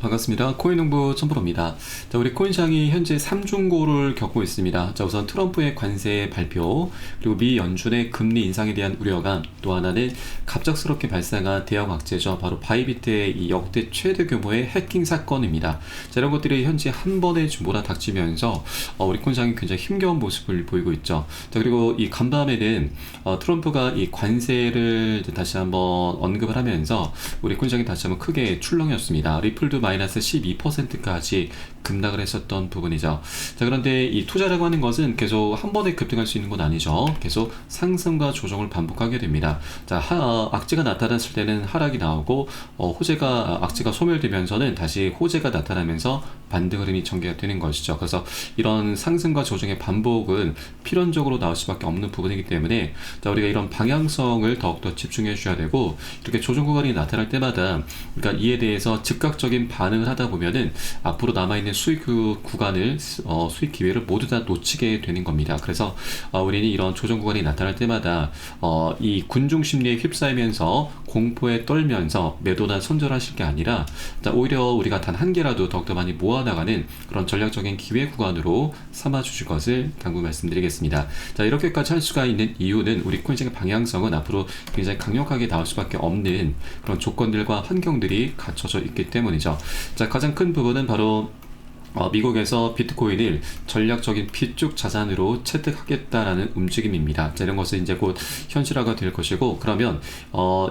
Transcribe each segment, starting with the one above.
반갑습니다. 코인농부 천프로입니다. 자, 우리 코인시장이 현재 3중고를 겪고 있습니다. 자, 우선 트럼프의 관세 발표, 그리고 미 연준의 금리 인상에 대한 우려감, 또 하나는 갑작스럽게 발생한 대형 악재죠. 바로 바이비트의 이 역대 최대 규모의 해킹 사건입니다. 자, 이런 것들이 현재 한 번에 몰아닥치면서 우리 코인시장이 굉장히 힘겨운 모습을 보이고 있죠. 자, 그리고 이 간밤에는 트럼프가 이 관세를 다시 한번 언급을 하면서 우리 코인시장이 다시 한번 크게 출렁였습니다. 리플도 마이너스 12%까지 급락을 했었던 부분이죠. 자, 그런데 이 투자라고 하는 것은 계속 한 번에 급등할 수 있는 건 아니죠. 계속 상승과 조정을 반복하게 됩니다. 자, 악재가 나타났을 때는 하락이 나오고 악재가 소멸되면서는 다시 호재가 나타나면서 반등 흐름이 전개가 되는 것이죠. 그래서 이런 상승과 조정의 반복은 필연적으로 나올 수밖에 없는 부분이기 때문에 자, 우리가 이런 방향성을 더욱더 집중해 주셔야 되고, 이렇게 조정 구간이 나타날 때마다 그러니까 이에 대해서 즉각적인 반응을 하다 보면은 앞으로 남아있는 수익 구간을 수익 기회를 모두 다 놓치게 되는 겁니다. 그래서 우리는 이런 조정 구간이 나타날 때마다 이 군중 심리에 휩싸이면서 공포에 떨면서 매도나 손절하실 게 아니라 오히려 우리가 단 한 개라도 더욱더 많이 모아나가는 그런 전략적인 기회 구간으로 삼아 주실 것을 당부 말씀드리겠습니다. 자, 이렇게까지 할 수가 있는 이유는 우리 코인시장의 방향성은 앞으로 굉장히 강력하게 나올 수밖에 없는 그런 조건들과 환경들이 갖춰져 있기 때문이죠. 자, 가장 큰 부분은 바로 미국에서 비트코인을 전략적인 비축 자산으로 채택하겠다라는 움직임입니다. 자, 이런 것은 이제 곧 현실화가 될 것이고, 그러면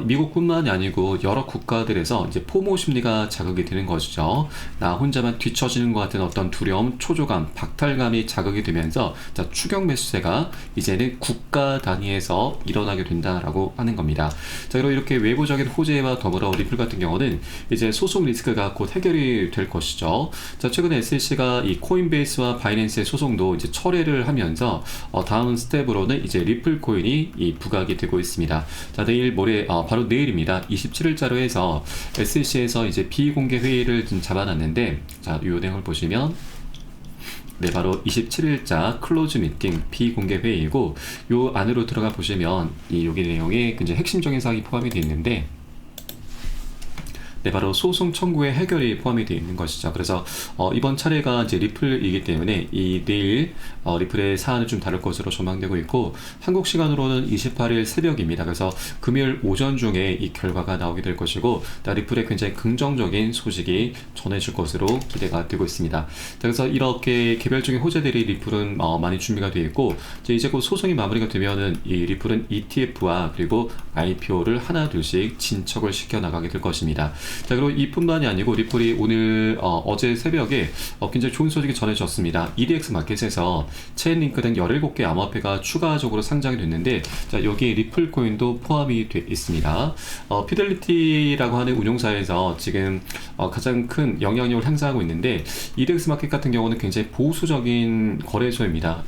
미국뿐만이 아니고 여러 국가들에서 이제 포모 심리가 자극이 되는 것이죠. 나 혼자만 뒤처지는 것 같은 어떤 두려움, 초조감, 박탈감이 자극이 되면서 자, 추격 매수세가 이제는 국가 단위에서 일어나게 된다라고 하는 겁니다. 자, 그리고 이렇게 외부적인 호재와 더불어 리플 같은 경우는 이제 소송 리스크가 곧 해결이 될 것이죠. 자, 최근에 SEC가 이 코인베이스와 바이낸스의 소송도 이제 철회를 하면서 다음 스텝으로는 이제 리플 코인이 이 부각이 되고 있습니다. 자, 바로 내일입니다. 27일자로 해서 SEC에서 이제 비공개 회의를 좀 잡아놨는데, 자, 이 내용을 보시면 바로 27일자 클로즈 미팅 비공개 회의이고, 요 안으로 들어가 보시면 여기 내용에 굉장히 핵심적인 사항이 포함이 되어 있는데, 바로 소송 청구의 해결이 포함이 되어 있는 것이죠. 그래서 이번 차례가 이제 리플이기 때문에 내일 리플의 사안을 좀 다룰 것으로 전망되고 있고, 한국 시간으로는 28일 새벽입니다. 그래서 금요일 오전 중에 이 결과가 나오게 될 것이고, 리플에 굉장히 긍정적인 소식이 전해질 것으로 기대가 되고 있습니다. 그래서 이렇게 개별적인 호재들이 리플은 많이 준비가 되어 있고, 이제 곧 소송이 마무리가 되면은 이 리플은 ETF와 그리고 IPO를 하나 둘씩 진척을 시켜 나가게 될 것입니다. 자, 그리고 이뿐만이 아니고 리플이 오늘 어제 새벽에 굉장히 좋은 소식이 전해졌습니다. EDX 마켓에서 체인링크 등 17개 암호화폐가 추가적으로 상장이 됐는데, 자, 여기에 리플 코인도 포함이 돼 있습니다. 피델리티라고 하는 운용사에서 지금 가장 큰 영향력을 행사하고 있는데, EDX 마켓 같은 경우는 굉장히 보수적인 거래소입니다.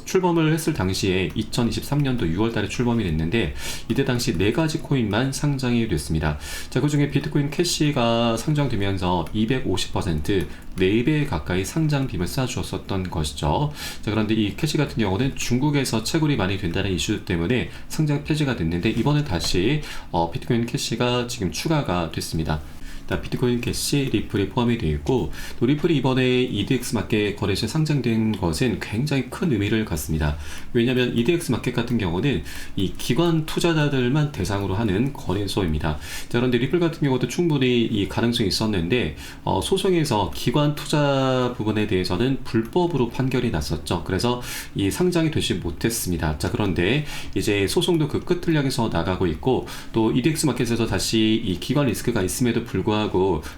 출범을 했을 당시에 2023년도 6월달에 출범이 됐는데, 이때 당시 4가지 코인만 상장이 됐습니다. 자, 그 중에 비트코인 캐시가 상장되면서 250%, 4배 가까이 상장 빔을 쏴주었었던 것이죠. 자, 그런데 이 캐시 같은 경우는 중국에서 채굴이 많이 된다는 이슈 때문에 상장 폐지가 됐는데, 이번에 다시 비트코인 캐시가 지금 추가가 됐습니다. 비트코인 캐시, 리플이 포함이 되어 있고, 또 리플이 이번에 EDX 마켓 거래소에 상장된 것은 굉장히 큰 의미를 갖습니다. 왜냐하면 EDX 마켓 같은 경우는 이 기관 투자자들만 대상으로 하는 거래소입니다. 자, 그런데 리플 같은 경우도 충분히 이 가능성이 있었는데 소송에서 기관 투자 부분에 대해서는 불법으로 판결이 났었죠. 그래서 이 상장이 되지 못했습니다. 자, 그런데 이제 소송도 그 끝을 향해서 나가고 있고, 또 EDX 마켓에서 다시 이 기관 리스크가 있음에도 불구하고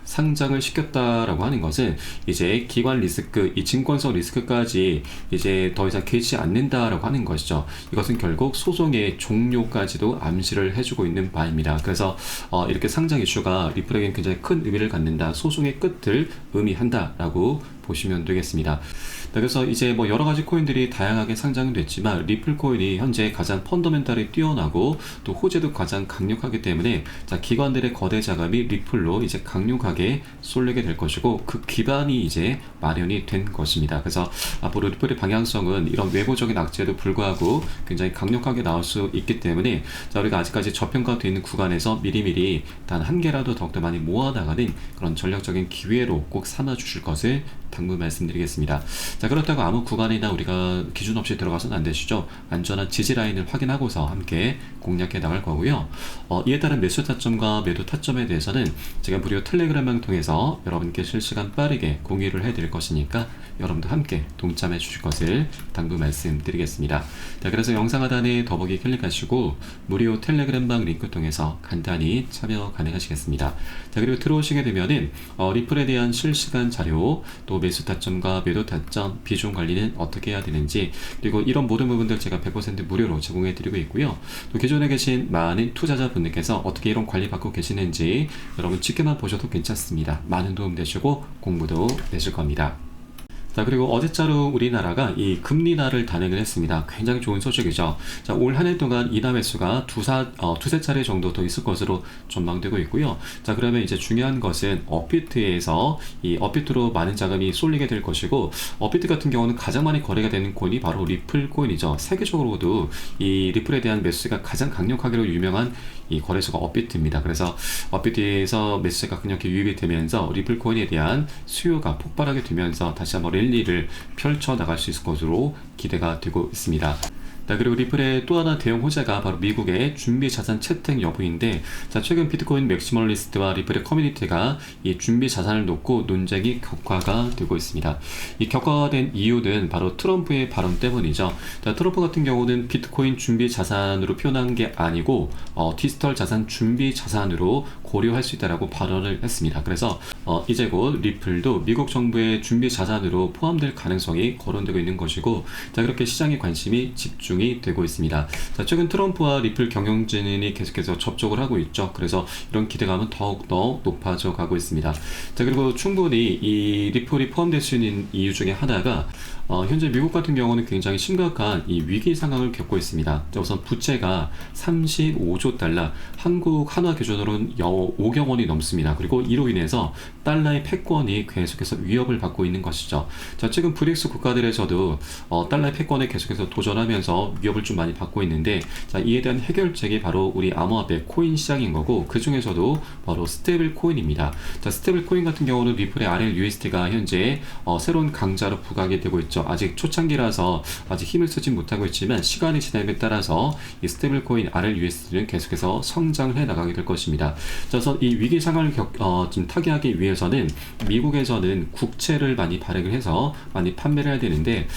상장을 시켰다라고 하는 것은 이제 기관 리스크, 이 증권성 리스크까지 이제 더 이상 개의치 않는다라고 하는 것이죠. 이것은 결국 소송의 종료까지도 암시를 해주고 있는 바입니다. 그래서 이렇게 상장 이슈가 리플에게는 굉장히 큰 의미를 갖는다, 소송의 끝을 의미한다라고 보시면 되겠습니다. 그래서 이제 뭐 여러 가지 코인들이 다양하게 상장됐지만 리플 코인이 현재 가장 펀더멘탈이 뛰어나고 또 호재도 가장 강력하기 때문에 자, 기관들의 거대 자금이 리플로 이제 강력하게 쏠리게 될 것이고 그 기반이 이제 마련이 된 것입니다. 그래서 앞으로 리플의 방향성은 이런 외부적인 악재에도 불구하고 굉장히 강력하게 나올 수 있기 때문에 자, 우리가 아직까지 저평가되어 있는 구간에서 미리미리 단 한 개라도 더욱더 많이 모아나가는 그런 전략적인 기회로 꼭 삼아 주실 것을 당부 말씀드리겠습니다. 자, 그렇다고 아무 구간이나 우리가 기준 없이 들어가서는 안 되시죠. 안전한 지지 라인을 확인하고서 함께 공략해 나갈 거고요. 이에 따른 매수 타점과 매도 타점에 대해서는 제가 무료 텔레그램을 통해서 여러분께 실시간 빠르게 공유를 해드릴 것이니까 여러분도 함께 동참해 주실 것을 당부 말씀드리겠습니다. 자, 그래서 영상 하단에 더보기 클릭하시고 무료 텔레그램방 링크 통해서 간단히 참여 가능하시겠습니다. 자, 그리고 들어오시게 되면은 리플에 대한 실시간 자료, 또 매수 타점과 매도 타점, 비중 관리는 어떻게 해야 되는지, 그리고 이런 모든 부분들 제가 100% 무료로 제공해 드리고 있고요. 또 기존에 계신 많은 투자자분들께서 어떻게 이런 관리 받고 계시는지 여러분 지켜만 보셔도 괜찮습니다. 많은 도움 되시고 공부도 되실 겁니다. 자, 그리고 어제자로 우리나라가 이 금리날을 단행을 했습니다. 굉장히 좋은 소식이죠. 자, 올 한 해 동안 인하 매수가 두세 차례 정도 더 있을 것으로 전망되고 있고요. 자, 그러면 이제 중요한 것은 업비트에서 이 업비트로 많은 자금이 쏠리게 될 것이고, 업비트 같은 경우는 가장 많이 거래가 되는 코인이 바로 리플 코인이죠. 세계적으로도 이 리플에 대한 매수가 가장 강력하기로 유명한 이 거래소가 업비트입니다. 그래서 업비트에서 매수가 강력히 유입이 되면서 리플 코인에 대한 수요가 폭발하게 되면서 다시 한번 랠리를 펼쳐 나갈 수 있을 것으로 기대가 되고 있습니다. 자, 그리고 리플의 또 하나 대형 호재가 바로 미국의 준비 자산 채택 여부인데, 자, 최근 비트코인 맥시멀리스트와 리플의 커뮤니티가 이 준비 자산을 놓고 논쟁이 격화가 되고 있습니다. 이 격화가 된 이유는 바로 트럼프의 발언 때문이죠. 자, 트럼프 같은 경우는 비트코인 준비 자산으로 표현한 게 아니고 디지털 자산 준비 자산으로 고려할 수 있다라고 발언을 했습니다. 그래서 이제 곧 리플도 미국 정부의 준비 자산으로 포함될 가능성이 거론되고 있는 것이고, 자, 그렇게 시장의 관심이 집중이 되고 있습니다. 자, 최근 트럼프와 리플 경영진이 계속해서 접촉을 하고 있죠. 그래서 이런 기대감은 더욱더 높아져 가고 있습니다. 자, 그리고 충분히 이 리플이 포함될 수 있는 이유 중에 하나가 현재 미국 같은 경우는 굉장히 심각한 이 위기 상황을 겪고 있습니다. 자, 우선 부채가 35조 달러, 한국 한화 기준으로는 5경 원이 넘습니다. 그리고 이로 인해서 달러의 패권이 계속해서 위협을 받고 있는 것이죠. 자, 최근 브릭스 국가들에서도 달러의 패권에 계속해서 도전하면서 위협을 좀 많이 받고 있는데, 자, 이에 대한 해결책이 바로 우리 암호화폐 코인 시장인 거고, 그 중에서도 바로 스테이블 코인입니다. 자, 스테이블 코인 같은 경우는 리플의 RLUSD가 현재 새로운 강자로 부각이 되고 있죠. 아직 초창기라서 아직 힘을 쓰지 못하고 있지만 시간이 지남에 따라서 이 스테이블 코인 RLUSD는 계속해서 성장을 해 나가게 될 것입니다. 그래서 이 위기 상황을 좀 타개하기 위해서는 미국에서는 국채를 많이 발행을 해서 많이 판매를 해야 되는데,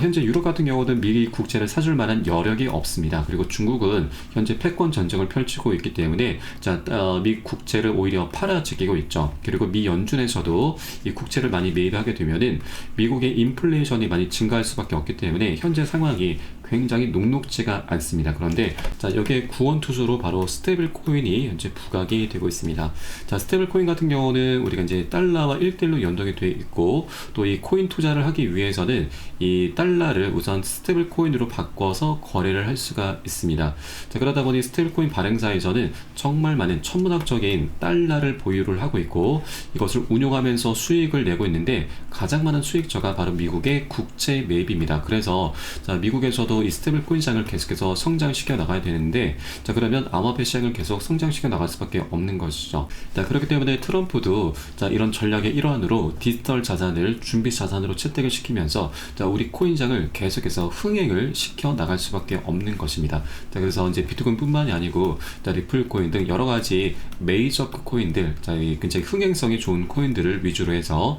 현재 유럽 같은 경우는 미 국채를 사줄 만한 여력이 없습니다. 그리고 중국은 현재 패권 전쟁을 펼치고 있기 때문에 자, 미 국채를 오히려 팔아치기고 있죠. 그리고 미 연준에서도 이 국채를 많이 매입하게 되면은 미국의 인플레이션이 많이 증가할 수밖에 없기 때문에 현재 상황이 굉장히 녹록지가 않습니다. 그런데 자, 여기에 구원투수로 바로 스테이블 코인이 현재 부각이 되고 있습니다. 자, 스테이블 코인 같은 경우는 우리가 이제 달러와 1대1로 연동이 되어 있고, 또 이 코인 투자를 하기 위해서는 이 달러를 우선 스테이블 코인으로 바꿔서 거래를 할 수가 있습니다. 자, 그러다 보니 스테이블 코인 발행사에서는 정말 많은 천문학적인 달러를 보유를 하고 있고, 이것을 운용하면서 수익을 내고 있는데 가장 많은 수익처가 바로 미국의 국채 매입입니다. 그래서 자, 미국에서도 이 스테이블 코인 시장을 계속해서 성장시켜 나가야 되는데, 자, 그러면 암호화폐 시장을 계속 성장시켜 나갈 수밖에 없는 것이죠. 자, 그렇기 때문에 트럼프도 자, 이런 전략의 일환으로 디지털 자산을 준비 자산으로 채택을 시키면서 자, 우리 코인장을 계속해서 흥행을 시켜 나갈 수밖에 없는 것입니다. 자, 그래서 이제 비트코인뿐만이 아니고 자, 리플 코인 등 여러 가지 메이저 코인들, 자, 굉장히 흥행성이 좋은 코인들을 위주로 해서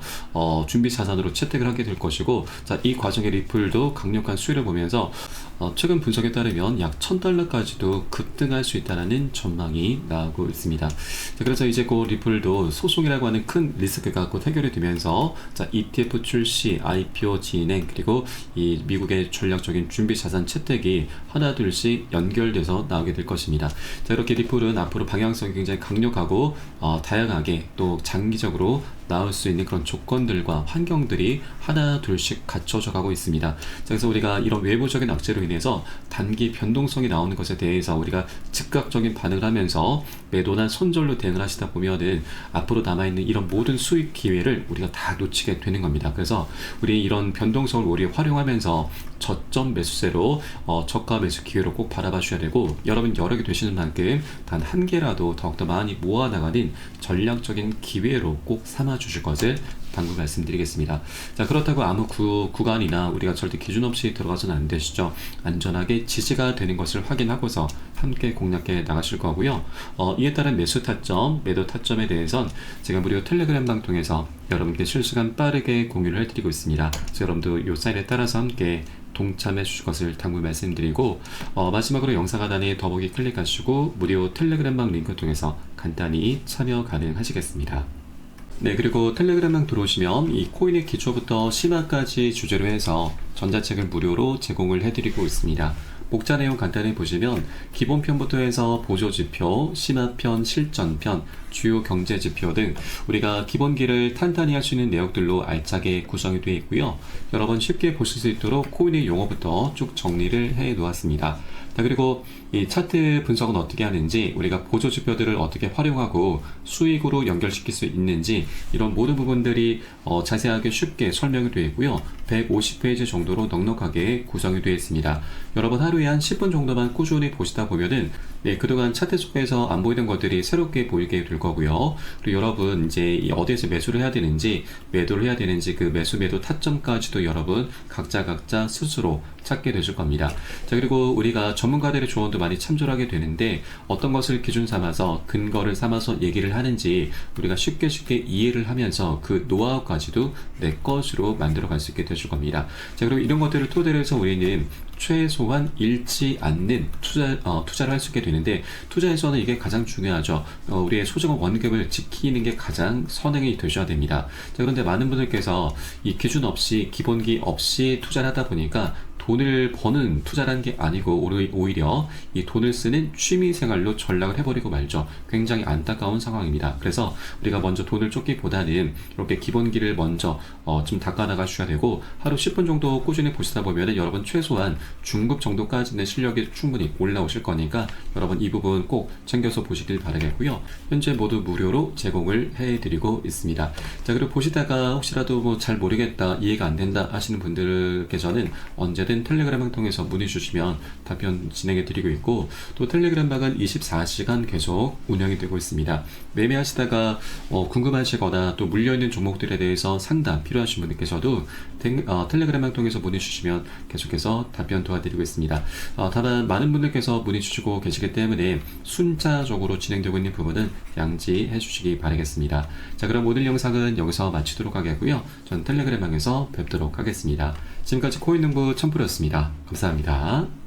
준비 자산으로 채택을 하게 될 것이고, 자, 이 과정에 리플도 강력한 수혜를 보면서 최근 분석에 따르면 약 1000달러까지도 급등할 수 있다는 전망이 나오고 있습니다. 자, 그래서 이제 곧 리플도 소송이라고 하는 큰 리스크가 곧 해결이 되면서 자, ETF 출시, IPO 진행, 그리고 이 미국의 전략적인 준비 자산 채택이 하나 둘씩 연결돼서 나오게 될 것입니다. 자, 이렇게 리플은 앞으로 방향성이 굉장히 강력하고 다양하게 또 장기적으로 나올 수 있는 그런 조건들과 환경들이 하나 둘씩 갖춰져 가고 있습니다. 자, 그래서 우리가 이런 외부적인 악재로 인해서 단기 변동성이 나오는 것에 대해서 우리가 즉각적인 반응을 하면서 매도나 손절로 대응을 하시다 보면은 앞으로 남아있는 이런 모든 수익 기회를 우리가 다 놓치게 되는 겁니다. 그래서 우리 이런 변동성을 우리 활용하면서 저점 매수세로 저가 매수 기회로 꼭 바라봐 주셔야 되고, 여러분 여력이 되시는 만큼 단 한 개라도 더욱더 많이 모아나가는 전략적인 기회로 꼭 삼아 주실 것을 당부 말씀드리겠습니다. 자, 그렇다고 아무 구간이나 우리가 절대 기준 없이 들어가서는 안 되시죠. 안전하게 지지가 되는 것을 확인하고서 함께 공략해 나가실 거고요. 이에 따른 매수 타점, 매도 타점에 대해선 제가 무료 텔레그램방 통해서 여러분께 실시간 빠르게 공유를 해드리고 있습니다. 그래서 여러분도 이 사인에 따라서 함께 동참해 주실 것을 당부 말씀드리고, 마지막으로 영상 하단에 더보기 클릭하시고 무료 텔레그램방 링크 통해서 간단히 참여 가능하시겠습니다. 네, 그리고 텔레그램방 들어오시면 이 코인의 기초부터 심화까지 주제로 해서 전자책을 무료로 제공을 해드리고 있습니다. 목차 내용 간단히 보시면 기본편부터 해서 보조지표, 심화편, 실전편, 주요 경제지표 등 우리가 기본기를 탄탄히 할 수 있는 내용들로 알차게 구성이 되어 있고요. 여러 번 쉽게 보실 수 있도록 코인의 용어부터 쭉 정리를 해 놓았습니다. 자, 그리고 이 차트 분석은 어떻게 하는지, 우리가 보조지표들을 어떻게 활용하고 수익으로 연결시킬 수 있는지, 이런 모든 부분들이 자세하게 쉽게 설명이 되어 있고요. 150페이지 정도로 넉넉하게 구성이 되어 있습니다. 여러분 하루에 한 10분 정도만 꾸준히 보시다 보면은 그동안 차트 속에서 안 보이던 것들이 새롭게 보이게 될 거고요. 그리고 여러분 이제 어디에서 매수를 해야 되는지, 매도를 해야 되는지, 그 매도 타점까지도 여러분 각자 스스로 찾게 되실 겁니다. 자, 그리고 우리가 전문가들의 조언도 많이 참조를 하게 되는데, 어떤 것을 기준 삼아서 근거를 삼아서 얘기를 하는지 우리가 쉽게 이해를 하면서 그 노하우까지도 내 것으로 만들어 갈 수 있게 되실 겁니다. 자, 그리고 이런 것들을 토대로 해서 우리는 최소한 잃지 않는 투자를 할 수 있게 되는데, 투자에서는 이게 가장 중요하죠. 우리의 소중한 원금을 지키는 게 가장 선행이 되셔야 됩니다. 자, 그런데 많은 분들께서 이 기준 없이, 기본기 없이 투자를 하다 보니까 돈을 버는 투자라는 게 아니고 오히려 이 돈을 쓰는 취미생활로 전락을 해버리고 말죠. 굉장히 안타까운 상황입니다. 그래서 우리가 먼저 돈을 쫓기보다는 이렇게 기본기를 먼저 좀 닦아나가 주셔야 되고, 하루 10분 정도 꾸준히 보시다 보면 여러분 최소한 중급 정도까지는 실력이 충분히 올라오실 거니까 여러분 이 부분 꼭 챙겨서 보시길 바라겠고요. 현재 모두 무료로 제공을 해드리고 있습니다. 자, 그리고 보시다가 혹시라도 뭐 잘 모르겠다, 이해가 안 된다 하시는 분들께서는 언제든 텔레그램을 통해서 문의 주시면 답변 진행해 드리고 있고, 또 텔레그램 방은 24시간 계속 운영이 되고 있습니다. 매매하시다가 궁금하시거나 또 물려있는 종목들에 대해서 상담 필요하신 분들께서도 텔레그램을 통해서 문의 주시면 계속해서 답변 도와드리고 있습니다. 다만 많은 분들께서 문의 주시고 계시기 때문에 순차적으로 진행되고 있는 부분은 양지해 주시기 바라겠습니다. 자, 그럼 오늘 영상은 여기서 마치도록 하겠고요. 전 텔레그램 방에서 뵙도록 하겠습니다. 지금까지 코인농부 첨프였습니다. 감사합니다.